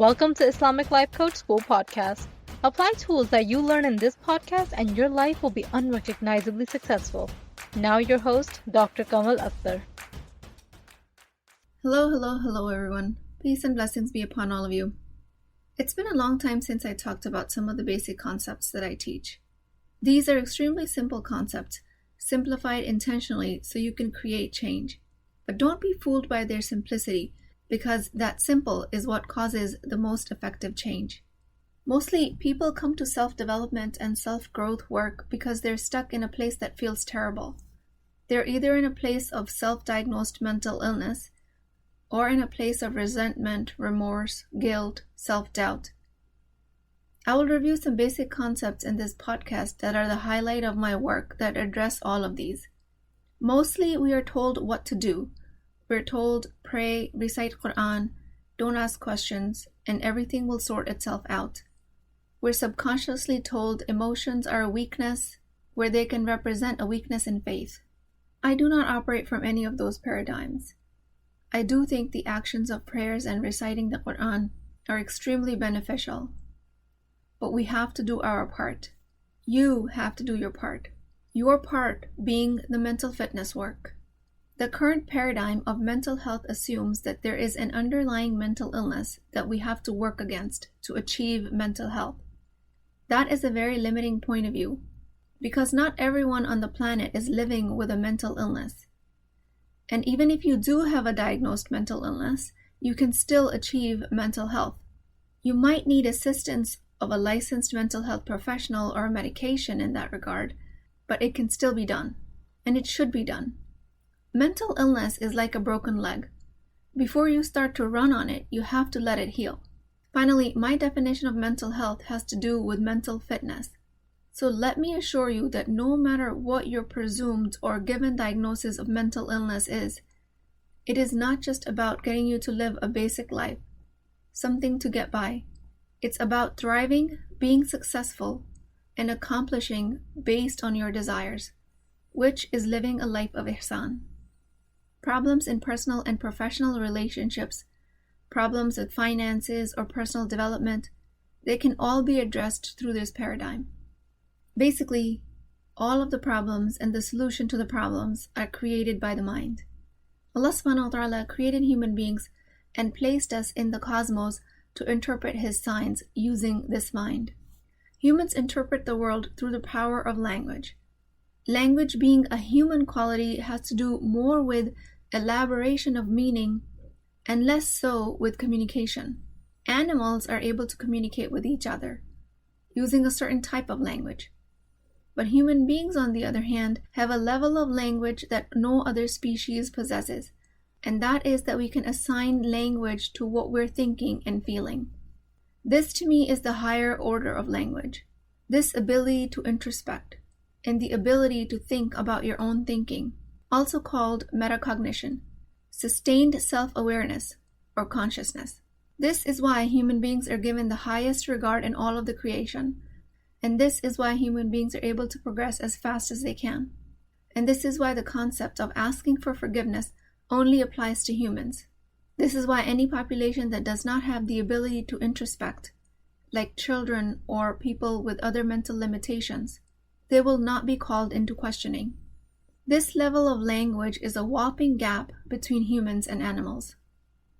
Welcome to Islamic Life Coach School Podcast. Apply tools that you learn in this podcast and your life will be unrecognizably successful. Now your host, Dr. Kamal Akhtar. Hello everyone. Peace and blessings be upon all of you. It's been a long time since I talked about some of the basic concepts that I teach. These are extremely simple concepts, simplified intentionally so you can create change. But don't be fooled by their simplicity, because that simple is what causes the most effective change. Mostly, people come to self-development and self-growth work because they're stuck in a place that feels terrible. They're either in a place of self-diagnosed mental illness, or in a place of resentment, remorse, guilt, self-doubt. I will review some basic concepts in this podcast that are the highlight of my work that address all of these. Mostly, we are told what to do. We're told, pray, recite Quran, don't ask questions, and everything will sort itself out. We're subconsciously told emotions are a weakness, where they can represent a weakness in faith. I do not operate from any of those paradigms. I do think the actions of prayers and reciting the Quran are extremely beneficial. But we have to do our part. You have to do your part. Your part being the mental fitness work. The current paradigm of mental health assumes that there is an underlying mental illness that we have to work against to achieve mental health. That is a very limiting point of view, because not everyone on the planet is living with a mental illness. And even if you do have a diagnosed mental illness, you can still achieve mental health. You might need assistance of a licensed mental health professional or a medication in that regard, but it can still be done, and it should be done. Mental illness is like a broken leg. Before you start to run on it, you have to let it heal. Finally, my definition of mental health has to do with mental fitness. So let me assure you that no matter what your presumed or given diagnosis of mental illness is, it is not just about getting you to live a basic life, something to get by. It's about thriving, being successful, and accomplishing based on your desires, which is living a life of ihsan. Problems in personal and professional relationships, problems with finances or personal development, they can all be addressed through this paradigm. Basically, all of the problems and the solution to the problems are created by the mind. Allah subhanahu wa ta'ala created human beings and placed us in the cosmos to interpret His signs using this mind. Humans interpret the world through the power of language. Language, being a human quality, has to do more with elaboration of meaning and less so with communication. Animals are able to communicate with each other using a certain type of language. But human beings, on the other hand, have a level of language that no other species possesses, and that is that we can assign language to what we're thinking and feeling. This to me is the higher order of language. This ability to introspect and the ability to think about your own thinking, also called metacognition, sustained self-awareness, or consciousness. This is why human beings are given the highest regard in all of the creation, and this is why human beings are able to progress as fast as they can. And this is why the concept of asking for forgiveness only applies to humans. This is why any population that does not have the ability to introspect, like children or people with other mental limitations, they will not be called into questioning. This level of language is a whopping gap between humans and animals.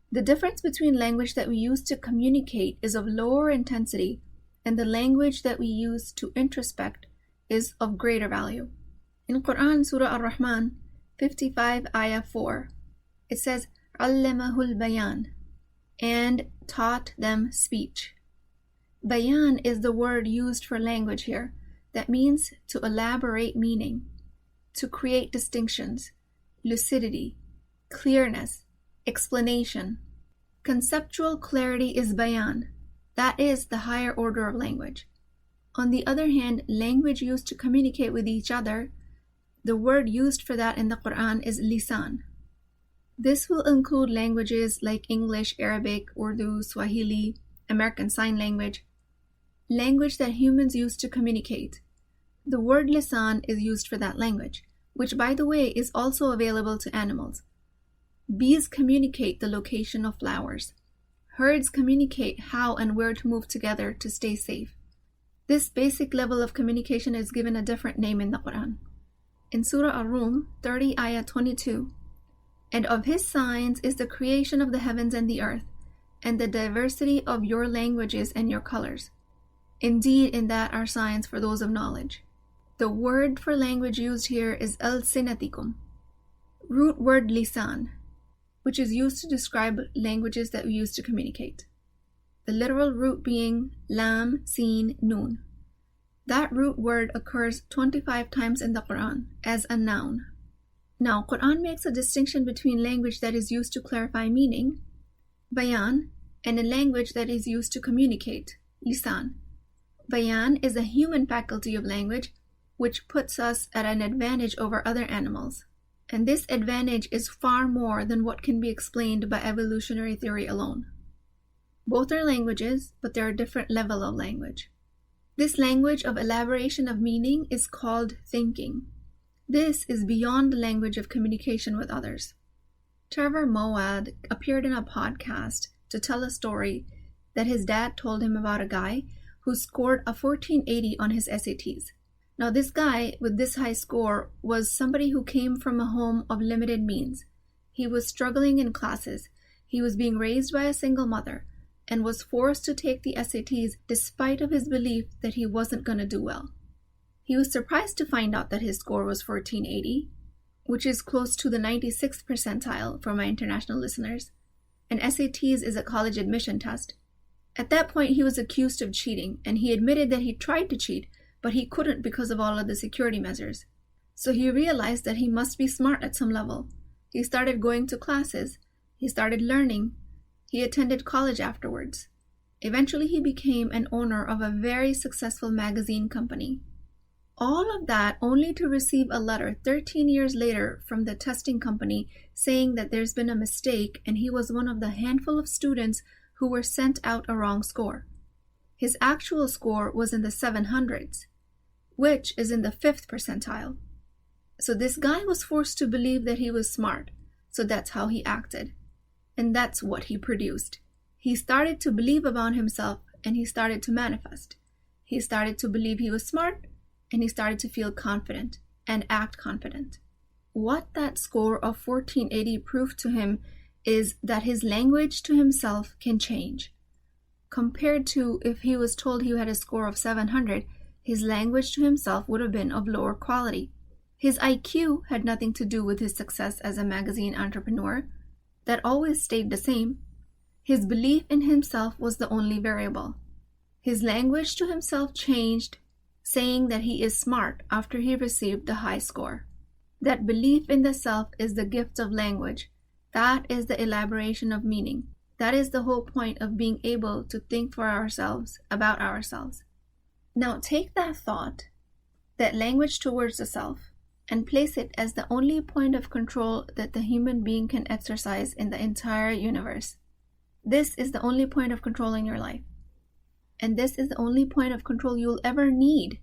The difference between language that we use to communicate is of lower intensity, and the language that we use to introspect is of greater value. In Quran, Surah Ar-Rahman, 55 Ayah 4, it says, "Allamahul bayan," and taught them speech. Bayan is the word used for language here. That means to elaborate meaning, to create distinctions, lucidity, clearness, explanation. Conceptual clarity is bayan. That is the higher order of language. On the other hand, language used to communicate with each other, the word used for that in the Quran is lisan. This will include languages like English, Arabic, Urdu, Swahili, American Sign Language, language that humans use to communicate. The word lisan is used for that language, which, by the way, is also available to animals. Bees communicate the location of flowers. Herds communicate how and where to move together to stay safe. This basic level of communication is given a different name in the Quran. In Surah Ar-Rum 30 ayah 22, "And of his signs is the creation of the heavens and the earth, and the diversity of your languages and your colors. Indeed, in that are signs for those of knowledge." The word for language used here is al-sinatikum, root word lisan, which is used to describe languages that we use to communicate. The literal root being lam, sin, nun. That root word occurs 25 times in the Quran as a noun. Now, Quran makes a distinction between language that is used to clarify meaning, bayan, and a language that is used to communicate, lisan. Bayan is a human faculty of language which puts us at an advantage over other animals. And this advantage is far more than what can be explained by evolutionary theory alone. Both are languages, but they're a different level of language. This language of elaboration of meaning is called thinking. This is beyond the language of communication with others. Trevor Moawad appeared in a podcast to tell a story that his dad told him about a guy who scored a 1480 on his SATs. Now, this guy with this high score was somebody who came from a home of limited means. He was struggling in classes. He was being raised by a single mother and was forced to take the SATs despite of his belief that he wasn't going to do well. He was surprised to find out that his score was 1480, which is close to the 96th percentile for my international listeners. And SATs is a college admission test. At that point, he was accused of cheating, and he admitted that he tried to cheat, but he couldn't because of all of the security measures. So he realized that he must be smart at some level. He started going to classes. He started learning. He attended college afterwards. Eventually, he became an owner of a very successful magazine company. All of that only to receive a letter 13 years later from the testing company saying that there's been a mistake and he was one of the handful of students who were sent out a wrong score. His actual score was in the 700s, which is in the 5th percentile. So this guy was forced to believe that he was smart, so that's how he acted. And that's what he produced. He started to believe about himself and he started to manifest. He started to believe he was smart and he started to feel confident and act confident. What that score of 1480 proved to him is that his language to himself can change. Compared to if he was told he had a score of 700, his language to himself would have been of lower quality. His IQ had nothing to do with his success as a magazine entrepreneur. That always stayed the same. His belief in himself was the only variable. His language to himself changed, saying that he is smart after he received the high score. That belief in the self is the gift of language. That is the elaboration of meaning. That is the whole point of being able to think for ourselves, about ourselves. Now take that thought, that language towards the self, and place it as the only point of control that the human being can exercise in the entire universe. This is the only point of control in your life. And this is the only point of control you'll ever need,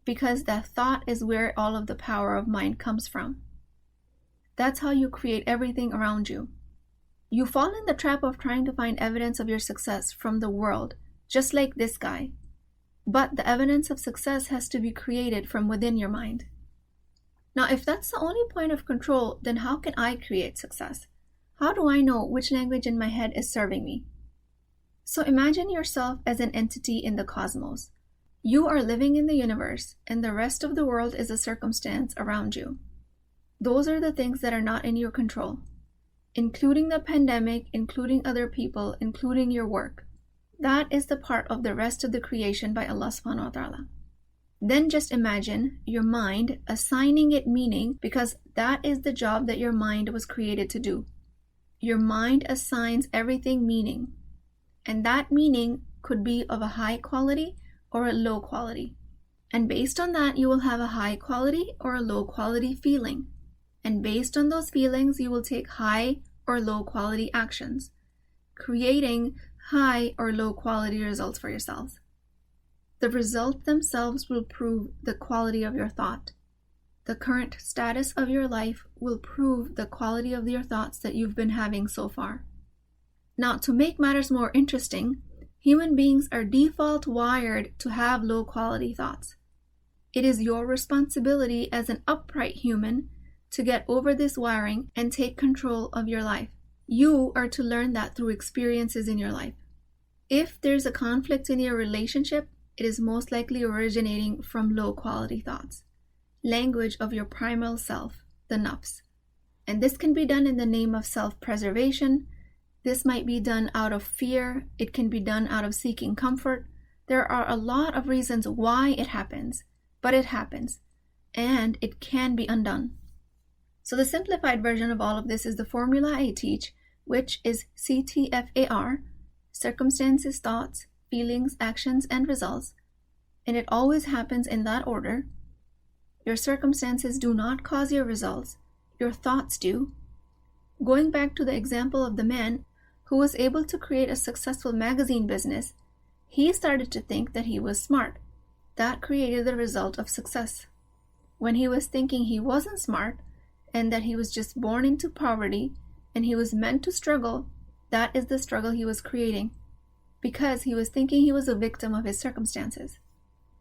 because that thought is where all of the power of mind comes from. That's how you create everything around you. You fall in the trap of trying to find evidence of your success from the world, just like this guy. But the evidence of success has to be created from within your mind. Now, if that's the only point of control, then how can I create success? How do I know which language in my head is serving me? So imagine yourself as an entity in the cosmos. You are living in the universe, and the rest of the world is a circumstance around you. Those are the things that are not in your control, including the pandemic, including other people, including your work. That is the part of the rest of the creation by Allah subhanahu wa ta'ala. Then just imagine your mind assigning it meaning, because that is the job that your mind was created to do. Your mind assigns everything meaning, and that meaning could be of a high quality or a low quality. And based on that, you will have a high quality or a low quality feeling. And based on those feelings, you will take high or low quality actions, creating high or low quality results for yourselves. The results themselves will prove the quality of your thought. The current status of your life will prove the quality of your thoughts that you've been having so far. Now, to make matters more interesting, human beings are default wired to have low-quality thoughts. It is your responsibility as an upright human to get over this wiring and take control of your life. You are to learn that through experiences in your life. If there's a conflict in your relationship, it is most likely originating from low-quality thoughts. Language of your primal self, the nafs. And this can be done in the name of self-preservation. This might be done out of fear. It can be done out of seeking comfort. There are a lot of reasons why it happens, but it happens, and it can be undone. So the simplified version of all of this is the formula I teach, which is CTFAR, circumstances, thoughts, feelings, actions, and results. And it always happens in that order. Your circumstances do not cause your results. Your thoughts do. Going back to the example of the man who was able to create a successful magazine business, he started to think that he was smart. That created the result of success. When he was thinking he wasn't smart and that he was just born into poverty and he was meant to struggle, that is the struggle he was creating because he was thinking he was a victim of his circumstances.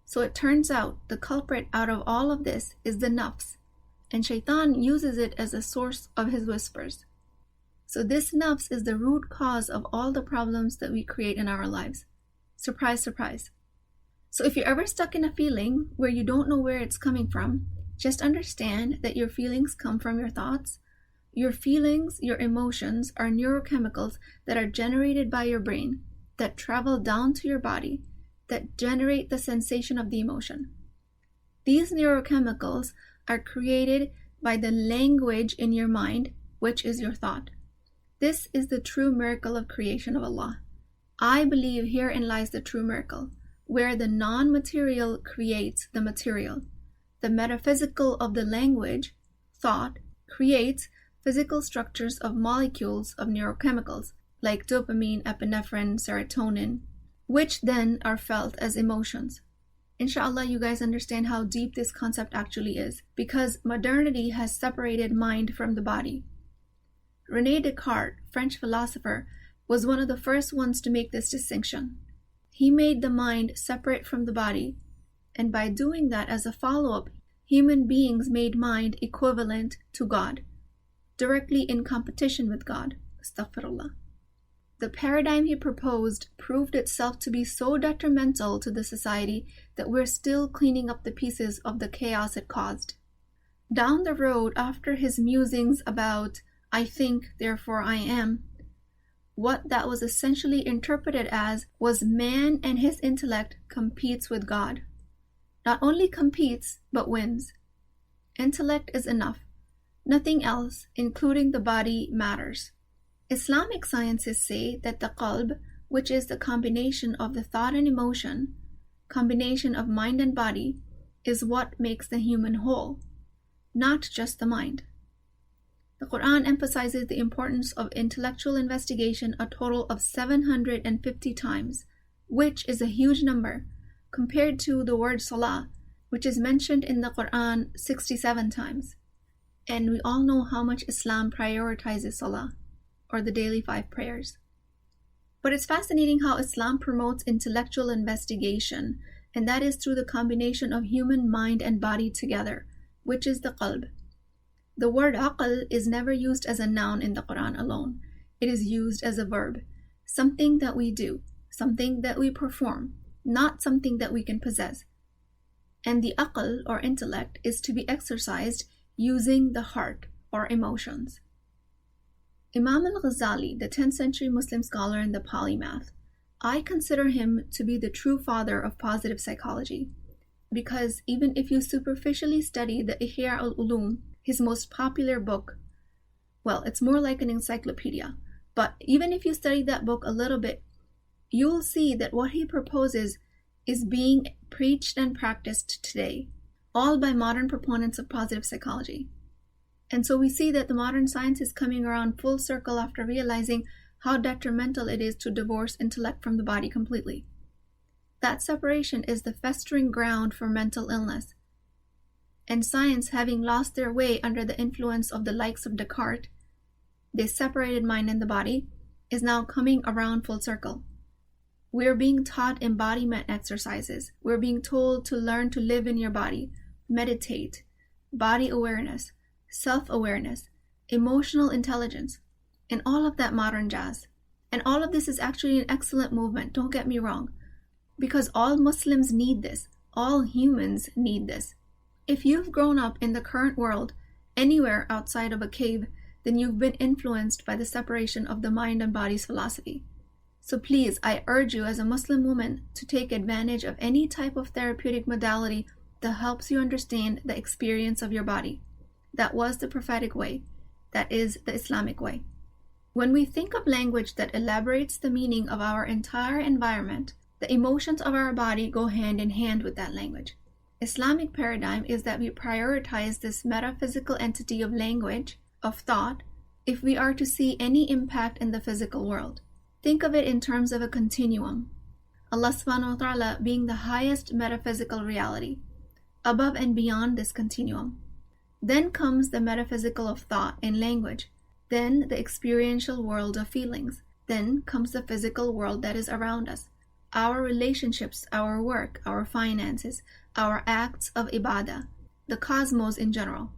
So it turns out the culprit out of all of this is the nafs, and shaitan uses it as a source of his whispers. So this nafs is the root cause of all the problems that we create in our lives. Surprise, surprise. So if you're ever stuck in a feeling where you don't know where it's coming from, just understand that your feelings come from your thoughts. Your feelings, your emotions are neurochemicals that are generated by your brain, that travel down to your body, that generate the sensation of the emotion. These neurochemicals are created by the language in your mind, which is your thought. This is the true miracle of creation of Allah. I believe herein lies the true miracle, where the non-material creates the material. The metaphysical of the language, thought, creates physical structures of molecules of neurochemicals, like dopamine, epinephrine, serotonin, which then are felt as emotions. Inshallah, you guys understand how deep this concept actually is, because modernity has separated mind from the body. René Descartes, French philosopher, was one of the first ones to make this distinction. He made the mind separate from the body, and by doing that as a follow-up, human beings made mind equivalent to God, directly in competition with God. Astaghfirullah. The paradigm he proposed proved itself to be so detrimental to the society that we're still cleaning up the pieces of the chaos it caused. Down the road, after his musings about I think, therefore I am, what that was essentially interpreted as was man and his intellect competes with God. Not only competes, but wins. Intellect is enough. Nothing else, including the body, matters. Islamic sciences say that the qalb, which is the combination of the thought and emotion, combination of mind and body, is what makes the human whole, not just the mind. The Quran emphasizes the importance of intellectual investigation a total of 750 times, which is a huge number, compared to the word salah, which is mentioned in the Quran 67 times. And we all know how much Islam prioritizes salah, or the daily 5 prayers. But it's fascinating how Islam promotes intellectual investigation, and that is through the combination of human mind and body together, which is the qalb. The word aql is never used as a noun in the Quran alone. It is used as a verb, something that we do, something that we perform, not something that we can possess. And the aql, or intellect, is to be exercised using the heart, or emotions. Imam al-Ghazali, the 10th century Muslim scholar and the polymath, I consider him to be the true father of positive psychology, because even if you superficially study the Ihya al-Ulum, his most popular book, well, it's more like an encyclopedia, but even if you study that book a little bit, you'll see that what he proposes is being preached and practiced today, all by modern proponents of positive psychology. And so we see that the modern science is coming around full circle after realizing how detrimental it is to divorce intellect from the body completely. That separation is the festering ground for mental illness. And science, having lost their way under the influence of the likes of Descartes, they separated mind and the body, is now coming around full circle. We're being taught embodiment exercises. We're being told to learn to live in your body, meditate, body awareness, self-awareness, emotional intelligence, and all of that modern jazz. And all of this is actually an excellent movement, don't get me wrong, because all Muslims need this. All humans need this. If you've grown up in the current world, anywhere outside of a cave, then you've been influenced by the separation of the mind and body's philosophy. So please, I urge you as a Muslim woman to take advantage of any type of therapeutic modality that helps you understand the experience of your body. That was the prophetic way. That is the Islamic way. When we think of language that elaborates the meaning of our entire environment, the emotions of our body go hand in hand with that language. Islamic paradigm is that we prioritize this metaphysical entity of language, of thought, if we are to see any impact in the physical world. Think of it in terms of a continuum. Allah subhanahu wa ta'ala being the highest metaphysical reality, above and beyond this continuum. Then comes the metaphysical of thought and language. Then the experiential world of feelings. Then comes the physical world that is around us. Our relationships, our work, our finances, our acts of ibadah, the cosmos in general.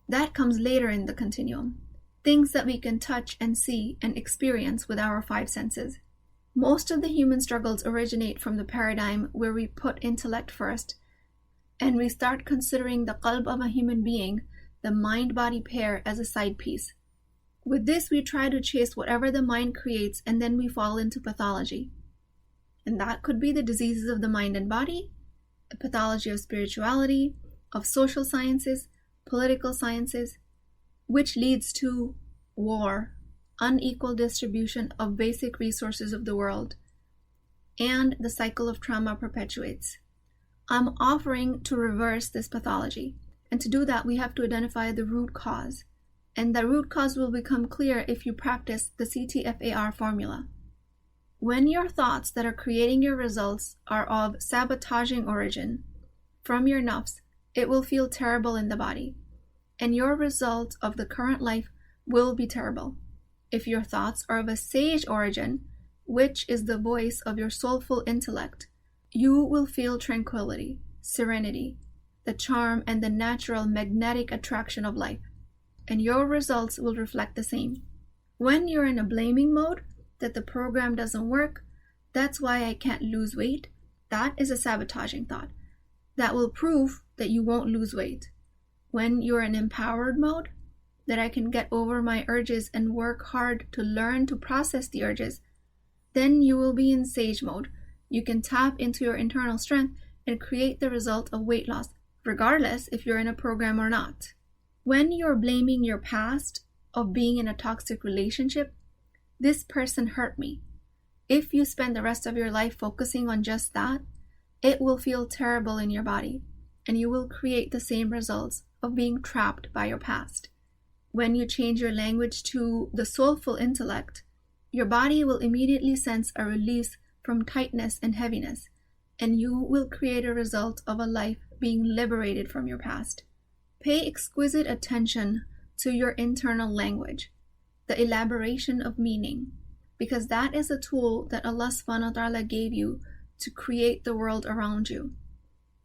That comes later in the continuum. Things that we can touch and see and experience with our five senses. Most of the human struggles originate from the paradigm where we put intellect first, and we start considering the qalb of a human being, the mind-body pair, as a side piece. With this, we try to chase whatever the mind creates, and then we fall into pathology. And that could be the diseases of the mind and body, a pathology of spirituality, of social sciences, political sciences, which leads to war, unequal distribution of basic resources of the world, and the cycle of trauma perpetuates. I'm offering to reverse this pathology, and to do that we have to identify the root cause, and the root cause will become clear if you practice the CTFAR formula. When your thoughts that are creating your results are of sabotaging origin from your nafs, it will feel terrible in the body, and your result of the current life will be terrible. If your thoughts are of a sage origin, which is the voice of your soulful intellect, you will feel tranquility, serenity, the charm and the natural magnetic attraction of life, and your results will reflect the same. When you're in a blaming mode, that the program doesn't work, that's why I can't lose weight, that is a sabotaging thought. That will prove that you won't lose weight. When you're in empowered mode, that I can get over my urges and work hard to learn to process the urges, then you will be in sage mode. You can tap into your internal strength and create the result of weight loss, regardless if you're in a program or not. When you're blaming your past of being in a toxic relationship, this person hurt me. If you spend the rest of your life focusing on just that, it will feel terrible in your body, and you will create the same results of being trapped by your past. When you change your language to the soulful intellect, your body will immediately sense a release from tightness and heaviness, and you will create a result of a life being liberated from your past. Pay exquisite attention to your internal language, the elaboration of meaning, because that is a tool that Allah subhanahu wa ta'ala gave you to create the world around you.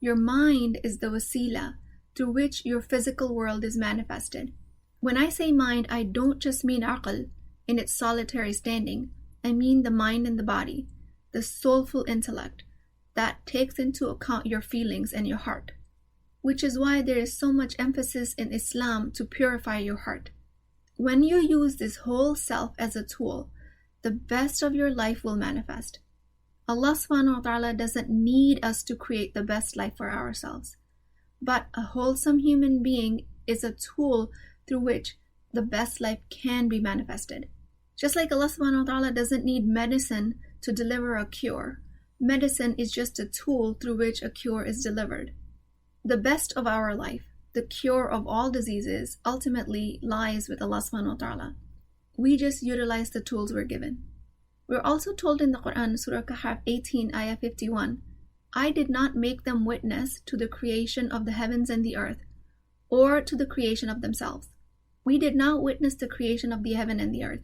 Your mind is the wasila through which your physical world is manifested. When I say mind, I don't just mean aql in its solitary standing. I mean the mind and the body, the soulful intellect that takes into account your feelings and your heart, which is why there is so much emphasis in Islam to purify your heart. When you use this whole self as a tool, the best of your life will manifest. Allah subhanahu wa ta'ala doesn't need us to create the best life for ourselves, but a wholesome human being is a tool through which the best life can be manifested. Just like Allah subhanahu wa ta'ala doesn't need medicine to deliver a cure. Medicine is just a tool through which a cure is delivered. The best of our life, the cure of all diseases, ultimately lies with Allah subhanahu wa ta'ala. We just utilize the tools we're given. We're also told in the Quran, Surah Kahf 18, Ayah 51, I did not make them witness to the creation of the heavens and the earth, or to the creation of themselves. We did not witness the creation of the heaven and the earth.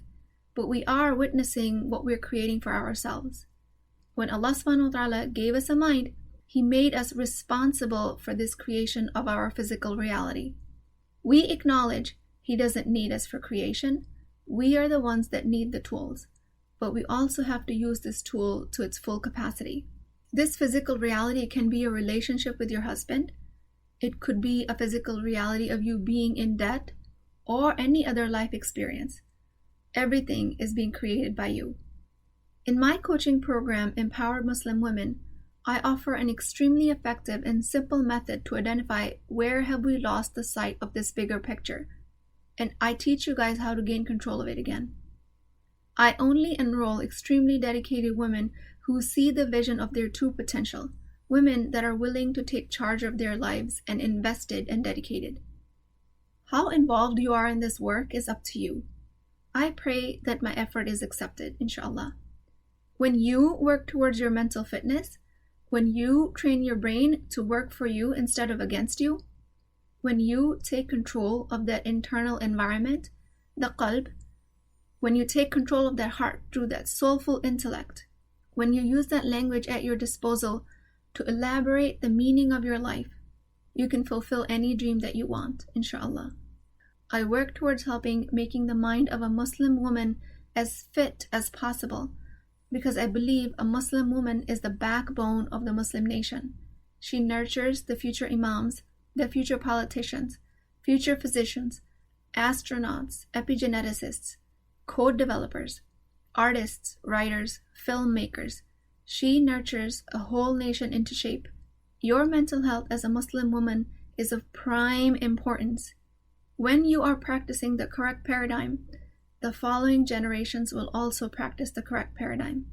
but we are witnessing what we're creating for ourselves. When Allah subhanahu wa ta'ala gave us a mind, He made us responsible for this creation of our physical reality. We acknowledge He doesn't need us for creation. We are the ones that need the tools, but we also have to use this tool to its full capacity. This physical reality can be a relationship with your husband. It could be a physical reality of you being in debt or any other life experience. Everything is being created by you. In my coaching program, Empowered Muslim Women, I offer an extremely effective and simple method to identify where have we lost the sight of this bigger picture. And I teach you guys how to gain control of it again. I only enroll extremely dedicated women who see the vision of their true potential, women that are willing to take charge of their lives and invested and dedicated. How involved you are in this work is up to you. I pray that my effort is accepted, inshallah. When you work towards your mental fitness, when you train your brain to work for you instead of against you, when you take control of that internal environment, the qalb, when you take control of that heart through that soulful intellect, when you use that language at your disposal to elaborate the meaning of your life, you can fulfill any dream that you want, inshallah. I work towards making the mind of a Muslim woman as fit as possible, because I believe a Muslim woman is the backbone of the Muslim nation. She nurtures the future imams, the future politicians, future physicians, astronauts, epigeneticists, code developers, artists, writers, filmmakers. She nurtures a whole nation into shape. Your mental health as a Muslim woman is of prime importance. When you are practicing the correct paradigm, the following generations will also practice the correct paradigm.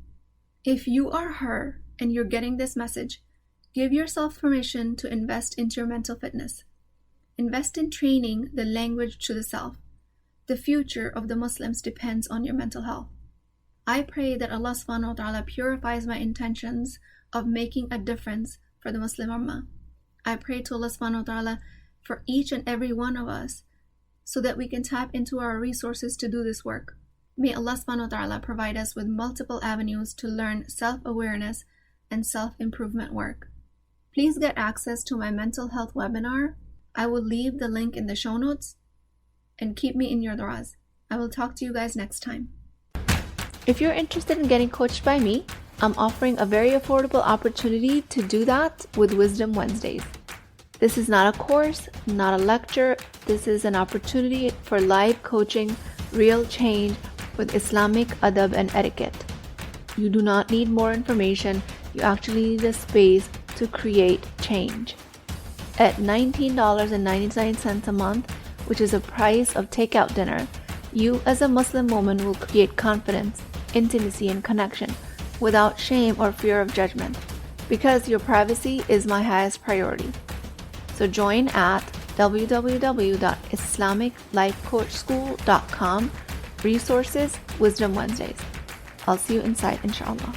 If you are her and you're getting this message, give yourself permission to invest into your mental fitness. Invest in training the language to the self. The future of the Muslims depends on your mental health. I pray that Allah subhanahu wa ta'ala purifies my intentions of making a difference for the Muslim Ummah. I pray to Allah subhanahu wa ta'ala for each and every one of us so that we can tap into our resources to do this work. May Allah subhanahu wa ta'ala provide us with multiple avenues to learn self-awareness and self-improvement work. Please get access to my mental health webinar. I will leave the link in the show notes, and keep me in your du'as. I will talk to you guys next time. If you're interested in getting coached by me, I'm offering a very affordable opportunity to do that with Wisdom Wednesdays. This is not a course, not a lecture. This is an opportunity for live coaching, real change with Islamic adab and etiquette. You do not need more information. You actually need a space to create change. At $19.99 a month, which is the price of takeout dinner, you as a Muslim woman will create confidence, intimacy, and connection without shame or fear of judgment, because your privacy is my highest priority. So join at www.islamiclifecoachschool.com, resources, Wisdom Wednesdays. I'll see you inside, inshallah.